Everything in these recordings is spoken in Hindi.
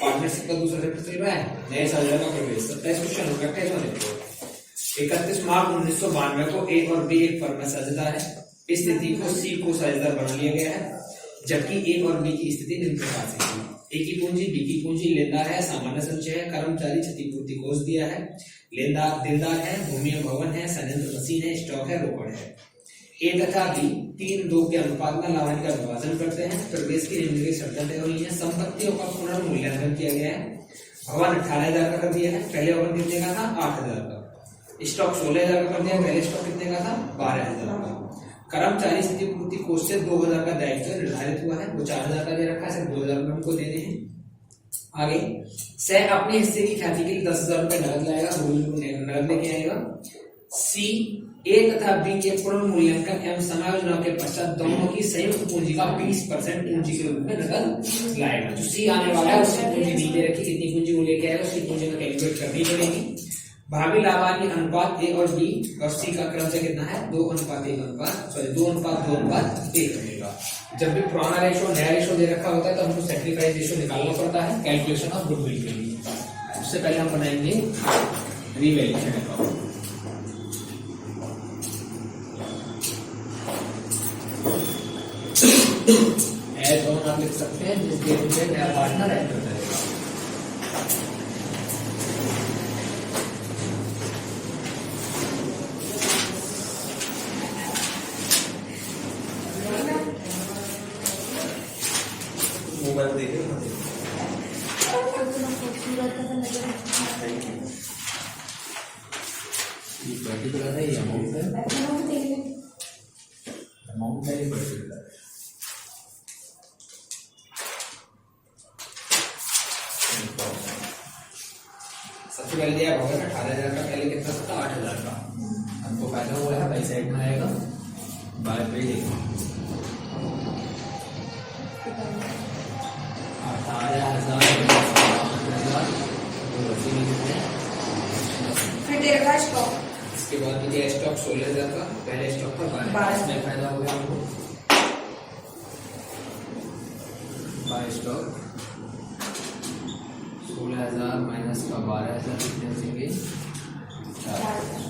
पार्टनरशिप का दूसरा चैप्टर चल रहा है, नए साझेदार का प्रवेश। 27 क्वेश्चन हो गया, 31 मार्च 1992 को ए और बी एक फर्म में साझेदार है। इस स्थिति को सी को साझेदार बना लिया गया है, जबकि ए और बी की स्थिति निम्न प्रकार से है। ए की पूंजी, बी की पूंजी, लेनदार है, सामान्य संचय है, कर्मचारी क्षतिपूर्ति कोष दिया है, लेनदार देनदार है, भूमि और भवन है, संयंत्र मशीन है, स्टॉक है, रोकड़ है। ए तथा बी 3:2 के अनुपात में लाभांश का विभाजन करते हैं। प्रवेश की निम्नलिखित शर्तें तय हुई हैं। संपत्तियों का पुनर्मूल्यांकन किया गया है। भवन 18,000 का कर दिया है, पहले भवन कितने का था? 8,000 का। स्टॉक 16,000 का कर दिया, पहले स्टॉक कितने का था? 12,000 का। कर्मचारी क्षतिपूर्ति कोष से 2,000 का दायित्व निर्धारित हुआ है, वो 4,000 का दे रखा है, सिर्फ 2,000 में हमको देने हैं। आगे से अपने हिस्से की ख्याति के लिए 10,000 रुपए नगद लाएगा, नगद लेके आएगा। सी ए तथा बी के पुनर्मूल्यांकन एवं समायोजन के पश्चात दोनों की संयुक्त पूंजी का 20% पूंजी के रूप में नगद लाएगा। जो सी आने वाला है उसकी पूंजी नीचे रखी, कितनी पूंजी को लेके आएगा उसकी पूंजी में कैलकुलेट करनी पड़ेगी। भावी लाभांश अनुपात ए और बी और सी का क्रम से कितना है? 2:1 रहेगा। जब भी पुराना रेशो नया रेशो दे रखा होता है तो हमको सैक्रिफाइस रेशो निकालना पड़ता है कैलकुलेशन ऑफ गुडविल के लिए। उससे पहले हम बनाएंगे रीवैल्यूएशन अकाउंट। एज ऑन आप लिख सकते हैं, जिस डेट पे नया पार्टनर एंटर करेगा। मोबाइल देखे पर्टिकुलर है, अमाउंट है, अमाउंट है पर्टिकुलर। सबसे पहले दिया भवन 18,000 का, पहले कितना था? 8,000 का। हमको फायदा हुआ है, बाई साइड में आएगा, बाय पे देगा 18,000 फिर तेरा स्टॉक। इसके बाद दिया स्टॉक 16,000 का, पहले स्टॉक पर 12,000 में फायदा हो गया हमको। बाय स्टॉक 16,000 माइनस का 12,000 कितने बचेंगे? 4,000।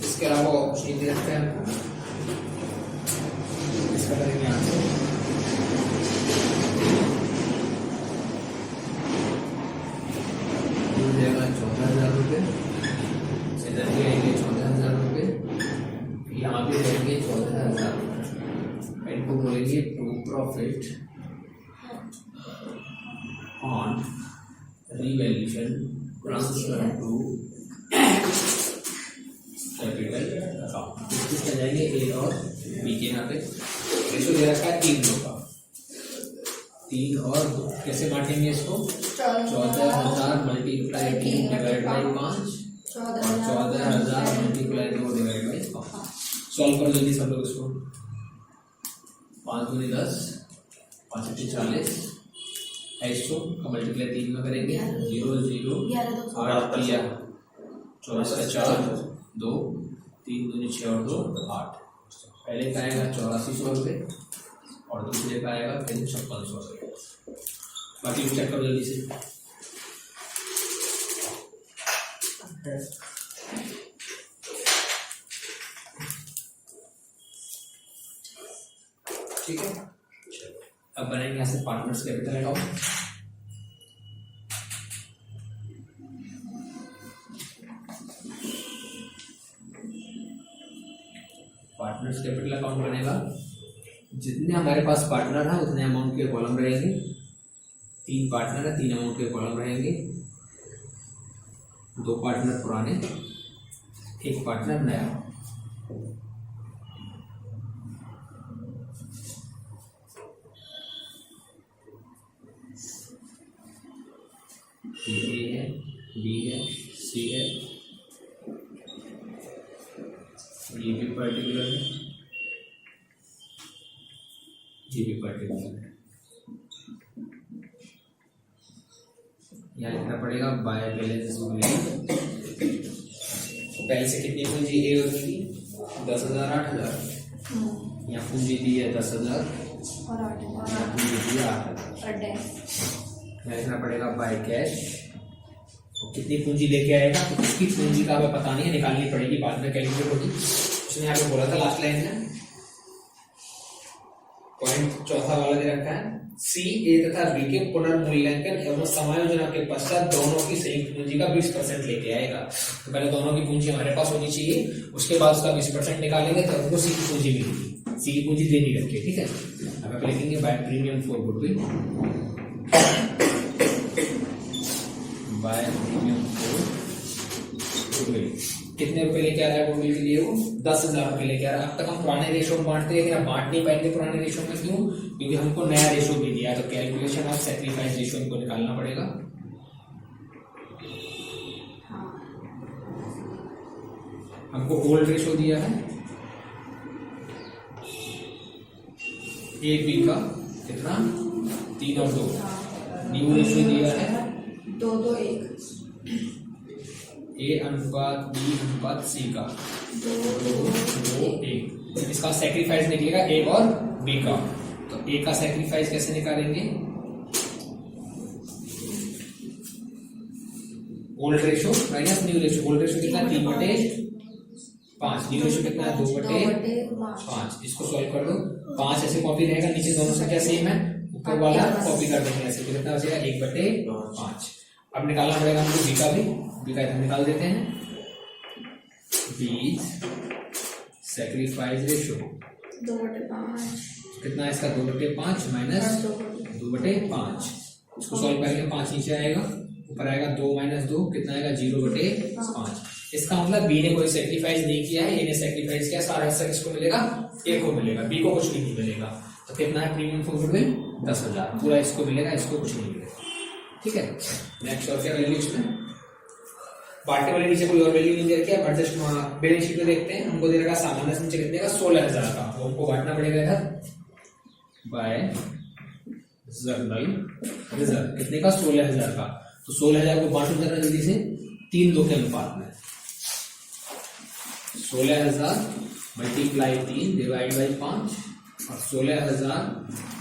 इसके अलावा ऑप्शन दे रखते हैं, इसका करेंगे आंसर। हो जाएगा 14,000 रुपये, इधर भी आएंगे 14,000 रुपये, यहाँ भी रहेंगे 14,000 रुपये। इनको बोलेंगे to profit on revaluation transfer to capital account. किसके जाएंगे? ए और बी के। यहाँ पे रेशो दे रखा है 3:2 का, 3 और 2 कैसे बांटेंगे इसको? 14,000 मल्टीप्लाई 3 डिवाइड बाई 5 और 14,000 मल्टीप्लाई 2 डिवाइड बाई 5। सॉल्व कर जल्दी सब लोग इसको। 5 दूनी 10, 5 40 है, इसको मल्टीप्लाई 3 में करेंगे, 0 0 8 किया 24 का 4 2 3 दूनी 6 और 2 8। पहले का आएगा 8400 रुपये और दूसरे का आएगा 5600 रुपये। बाकी चेक करो जल्दी से। ठीक है, अब बनेंगे यहाँ से partners capital account. Partners capital account बनेगा, जितने हमारे पास पार्टनर है उतने अमाउंट के कॉलम रहेंगे। 3 पार्टनर है, 3 अमाउंट के कॉलम रहेंगे। 2 पार्टनर पुराने, 1 पार्टनर नया। ए है, बी है, सी है, ये भी पर्टिकुलर है, ये भी पर्टिकुलर है। यहाँ लिखना पड़ेगा बाय बैलेंस पहले से कितनी पूंजी ए और बी? 10,000 8,000। यहाँ पूंजी दी है 10,000 और 8,000 पूंजी दी है 8,000। हमें लिखना पड़ेगा बाय कैश। कितनी पूंजी लेके आएगा तो उसकी पूंजी का हमें पता नहीं है, निकालनी पड़ेगी, बाद में कैलकुलेट होगी। उसने यहाँ पे बोला था लास्ट लाइन में, पॉइंट चौथा वाला दे रखा है, सी ए तथा बी के पुनर्मूल्यांकन एवं समायोजन के पश्चात दोनों की संयुक्त पूंजी का 20% लेके आएगा। तो पहले दोनों की पूंजी हमारे पास होनी चाहिए, उसके बाद उसका 20% निकालेंगे तो हमको सी की पूंजी मिलेगी। सी की पूंजी दे नहीं रखी है, ठीक है। अब आप लिखेंगे by premium for goodwill, by premium for goodwill. कितने रुपए लेके आ रहा है गुडविल के लिए? वो 10,000 रुपए लेके आ रहा है। अब तक हम पुराने रेशो में बांटते हैं, लेकिन अब बांट नहीं पाएंगे पुराने रेशो में। क्यों? क्योंकि हमको नया रेशो भी दिया, तो कैलकुलेशन ऑफ सैक्रिफाइस रेशो हमको निकालना पड़ेगा। हमको ओल्ड रेशो दिया है ए बी का कितना 3 और 2, न्यू रेशो दिया है 2:1, ए अनुपात बी अनुपात सी का 2:1। इसका सैक्रिफाइस निकलेगा ए और बी का। तो ए का सैक्रिफाइस कैसे निकालेंगे? Old ratio minus new ratio. Old ratio कितना 3/5, न्यू रेशो कितना 2/5। इसको सॉल्व कर दो, 5 ऐसे कॉपी रहेगा, नीचे दोनों संख्या सेम है, ऊपर वाला कॉपी कर देंगे ऐसे, तो कितना बचेगा 1/5। अब निकालना पड़ेगा हमको बी का भी, बी का निकाल देते हैं। बी सैक्रिफाइस रेशो 2/5 कितना है इसका 2/5 माइनस 2/5। इसको सॉल्व करेंगे, 5 नीचे आएगा, ऊपर आएगा 2 माइनस 2 कितना आएगा 0/5। इसका मतलब बी ने कोई सैक्रिफाइस नहीं किया है, ए ने सैक्रिफाइस किया। सारा हिस्सा किसको मिलेगा? ए को मिलेगा, बी को कुछ नहीं मिलेगा। तो कितना है प्रीमियम फॉर गुडविल 10,000, पूरा इसको मिलेगा, इसको कुछ नहीं मिलेगा, ठीक है। नेक्स्ट और क्या वैल्यू इसमें? बांटने वाले नीचे कोई और वैल्यू नहीं दे रखी है, बट जस्ट बैलेंस शीट में देखते हैं। हमको दे रखा सामान्य नीचे कितने का 16,000 का, वो हमको बांटना पड़ेगा इधर बाय जर्नल रिजर्व कितने का 16,000 का। तो 16,000 को बांटो जरा जल्दी से 3-2 के अनुपात में। 16,000 मल्टीप्लाई 3 डिवाइड बाई 5 और 16,000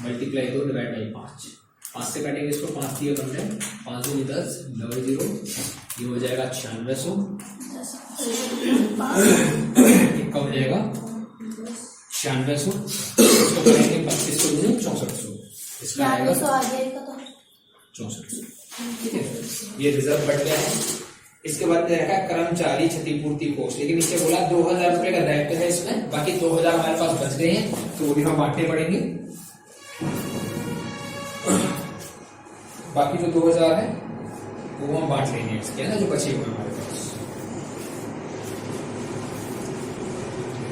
मल्टीप्लाई 2 डिवाइड बाई 5। 5 से काटेंगे इसको, 5 दिए 15, 5 दूनी 10, डबल 0, ये हो जाएगा 9600। इक्का हो जाएगा 9600, इसको करेंगे 25 को 6400, इसका आएगा 6400, ठीक है। ये रिजर्व बढ़ गया है। इसके बाद देखा कर्मचारी क्षतिपूर्ति कोष, लेकिन नीचे बोला 2,000 रुपए का दायित्व है इसमें, बाकी 2,000 हमारे पास बच गए हैं, तो वो भी हम बांटने पड़ेंगे। बाकी जो 2,000 है वो हम बांट लेंगे इसके, ना जो बचे हुए हमारे पास।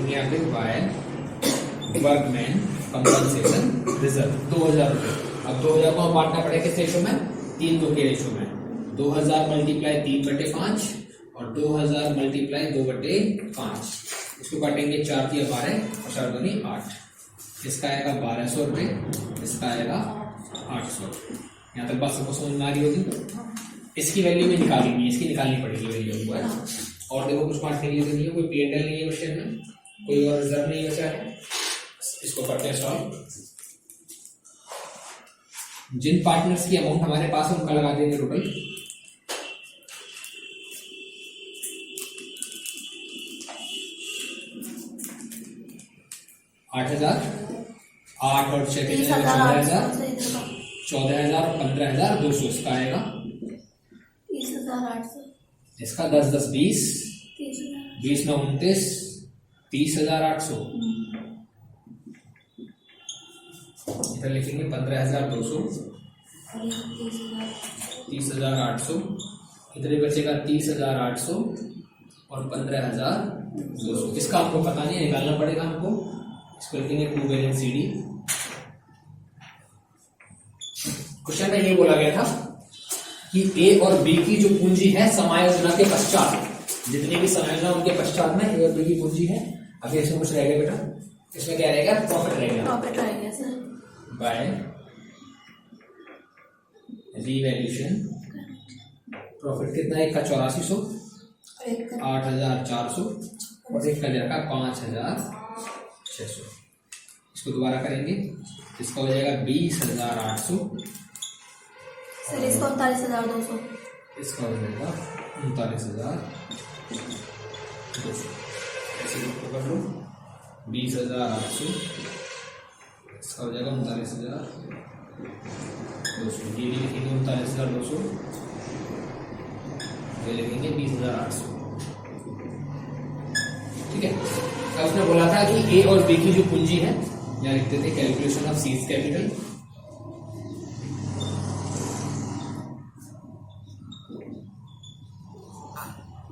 यहाँ पे बाय वर्कमैन कंपनसेशन रिजर्व 2,000 रुपए। अब 2,000 को हम बांटना पड़ेगा किस रेशो में? 3-2 के रेशो में। 2,000 मल्टीप्लाई 3/5 और 2,000 मल्टीप्लाई 2/5। इसको काटेंगे 4 दिया 12 और 4 दूनी 8। इसका आएगा 1,200 रुपए, इसका आएगा 800। यहाँ तक बात सबको समझ में आ रही होगी। इसकी वैल्यू में निकालेंगे, इसकी निकालनी पड़ेगी वैल्यू हमको, है ना। और देखो कुछ बांटने के लिए तो नहीं है, कोई P&L नहीं है क्वेश्चन में, कोई और रिजर्व नहीं बचा है। इसको करते हैं सॉल्व। जिन पार्टनर्स की अमाउंट हमारे पास है उनका लगा देंगे टोटल। आठ और 6 14,000, 14,000 और 15,200 इसका आएगा 30,800। इसका 10-10 20, 20 में 29, 30,800। इधर लिखेंगे 15,200, 30,800, इधर ही बचेगा 30,800 और 15,200। इसका आपको पता नहीं है, निकालना पड़ेगा हमको। इसको लिखेंगे 2 बैलेंस CD। क्वेश्चन में ये बोला गया था कि ए और बी की जो पूंजी है समायोजना के पश्चात, जितनी भी समायोजना उनके पश्चात में ए और बी की पूंजी है। अभी इसमें कुछ रहेगा बेटा, इसमें क्या रहेगा? प्रॉफिट रहेगा सर बाय रीवैल्यूएशन। प्रॉफिट कितना है? एक का 8400, 8,400 और एक का जरा 5,600। इसको दोबारा करेंगे, इसका हो जाएगा 20,800, सर इसका 39,200। इसका हो जाएगा 39,200। ऐसे पकड़ लो 20,800। इसका हो जाएगा 39,200। ये भी लिखेंगे 39,200, ये लिखेंगे 20,800। ठीक है। अब उसने बोला था कि ए और बी की जो पूंजी है, यहाँ लिखते थे calculation of seize capital.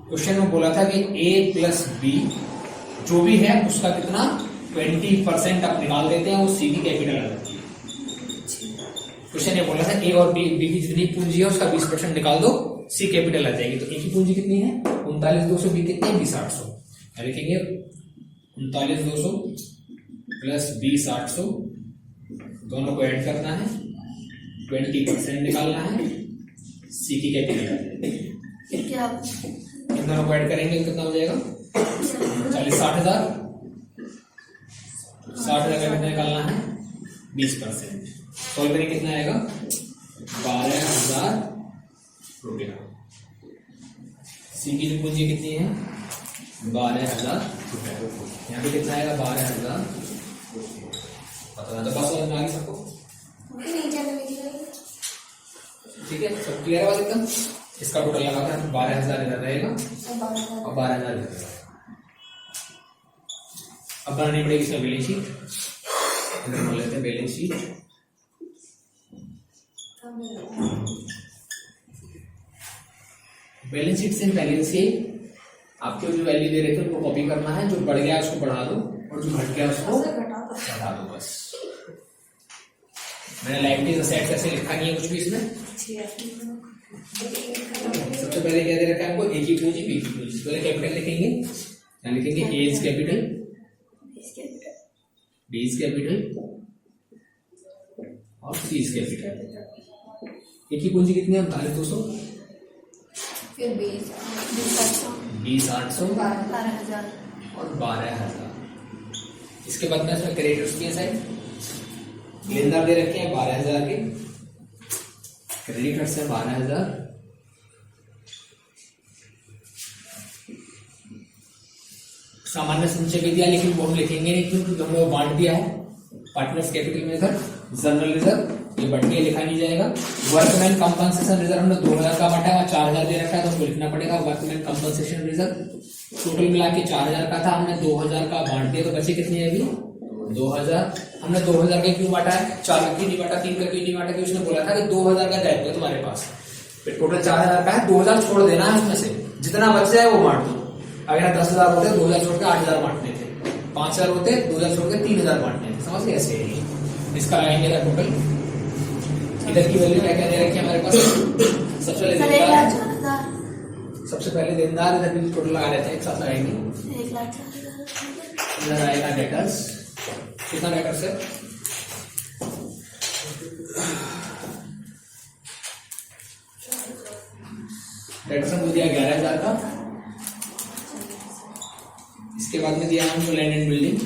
Question में बोला था कि ए प्लस बी जो भी है उसका कितना 20% आप निकाल देते हैं, वो सी की कैपिटल आ जाती है। क्वेश्चन ये बोला था ए और बी की जितनी पूंजी है उसका 20% निकाल दो, सी कैपिटल आ जाएगी। तो ए की पूंजी कितनी है 39,200, बी कितनी है 20,800। लिखेंगे 39,200 प्लस 20,800, दोनों को ऐड करना है, 20% निकालना है, सी की कैपिटल आ जाएगी। क्या इन दोनों को ऐड करेंगे कितना हो जाएगा 60,000। 60,000 का कितना निकालना है 20%। सॉल्व करेंगे कितना आएगा 12,000 रुपया। सी की जो पूंजी कितनी है 12,000 रुपया। यहाँ पे कितना आएगा 12,000। पता तो बस समझ में आ गई सबको। ठीक है, सब क्लियर है बात एकदम। इसका टोटल लगा कर 12,000 इधर रहेगा और 12,000 इधर रहेगा। अब बनानी पड़ेगी इसमें बैलेंस शीट। इधर बोल लेते हैं बैलेंस शीट। बैलेंस शीट से पहले से आपको जो वैल्यू दे रहे थे उनको कॉपी करना है, जो बढ़ गया उसको बढ़ा दो और जो घट गया उसको घटा दो बस। मैंने लाइबिलिटीज असेट्स ऐसे लिखा नहीं है कुछ भी इसमें। सबसे पहले क्या दे रखा है हमको ए की पूंजी बी की पूंजी। पहले कैपिटल लिखेंगे, क्या लिखेंगे A is capital, B is capital और सी इज कैपिटल। ए की पूंजी कितनी है 39,200, फिर 20,800 12,000 और 12,000। इसके बाद में इसमें क्रेडिटर्स की साइड लेनदार दे रखे हैं 12,000 के, क्रेडिटर्स है 12,000। सामान्य संचय भी दिया लेकिन वो हम लिखेंगे नहीं क्योंकि हमने वो बांट दिया है पार्टनर्स कैपिटल में। इधर जनरल रिजर्व ये बढ़ के लिखा नहीं जाएगा। वर्कमैन कंपनसेशन रिजर्व हमने 2,000 का बांटा है, 4,000 दे रखा है तो हमको लिखना पड़ेगा वर्कमैन कंपनसेशन रिजर्व। टोटल मिला के 4,000 का था, हमने 2,000 का बांट दिया तो बचे कितनी है अभी 2,000। हमने 2,000 का क्यों बांटा है, 4 का क्यों नहीं बांटा, 3 का क्यों नहीं बांटा, क्योंकि उसने बोला था कि 2,000 का दायित्व है तुम्हारे पास। फिर टोटल 4,000 का है, 2,000 छोड़ देना है उसमें से, जितना बच जाए वो बांट दो। अगर 10,000 होते 2,000 छोड़ के 8,000 बांटने थे, 5,000 होते 2,000 छोड़ के 3,000 बांटने थे। समझ गए ऐसे ही इसका लगाएंगे था टोटल। इधर की वैल्यू क्या क्या दे रखी है हमारे पास। सबसे पहले देनदार इधर भी टोटल लगा लेते हैं, एक साथ लगाएंगे। 1,04,000 इधर आएगा डेटर्स, कितना डेटर्स है डेटर्स हमको दिया 11,000 का। इसके बाद में दिया हमको लैंड एंड बिल्डिंग,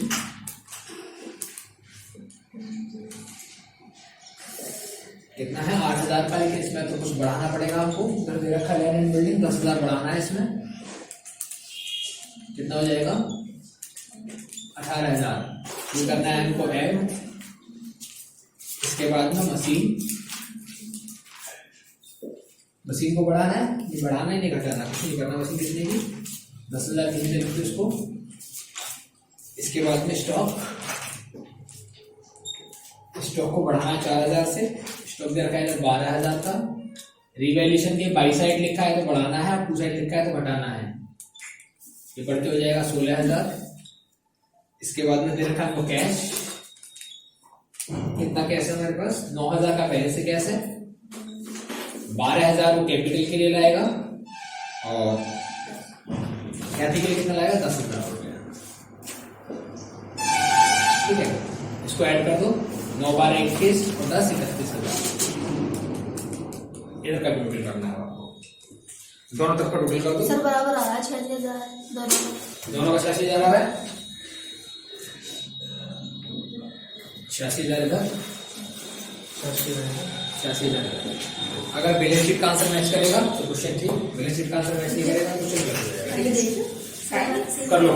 कितना है 8,000 का, लेकिन इसमें तो कुछ बढ़ाना पड़ेगा हमको। उधर दे रखा लैंड एंड बिल्डिंग 10,000 बढ़ाना है इसमें, कितना हो जाएगा 18,000। ये करना है हमको ऐड। इसके बाद में मशीन को बढ़ाना है, ये बढ़ाना ही नहीं घटाना, कुछ नहीं करना। मशीन कितने की 10,000 कितने लिखते उसको। इसके बाद में स्टॉक को बढ़ाना है 4,000 से, स्टॉक दे रखा है 12,000 का। रिवैल्यूएशन के बाई साइड लिखा है तो बढ़ाना है, और टू साइड लिखा है तो घटाना है। ये बढ़ के हो जाएगा 16,000। इसके बाद में दे रखा है कैश, कितना कैश है हमारे पास 9,000 का पहले से कैश है, 12,000 वो कैपिटल के लिए लाएगा और ख्याति के लिए कितना लाएगा 10,000 रुपया। ठीक है, इसको ऐड कर दो 9 12 21 और 10 31,000। इधर का टोटल करना है आपको, दोनों तरफ का टोटल कर दो। सर बराबर आ रहा है 86,000 दोनों का 86,000 आ रहा है। 86,000 इधर, 86,000। अगर बैलेंस शीट का आंसर मैच करेगा तो क्वेश्चन ठीक, बैलेंस शीट का आंसर मैच नहीं करेगा तो क्वेश्चन कर दिया जाएगा। देखो कर लो।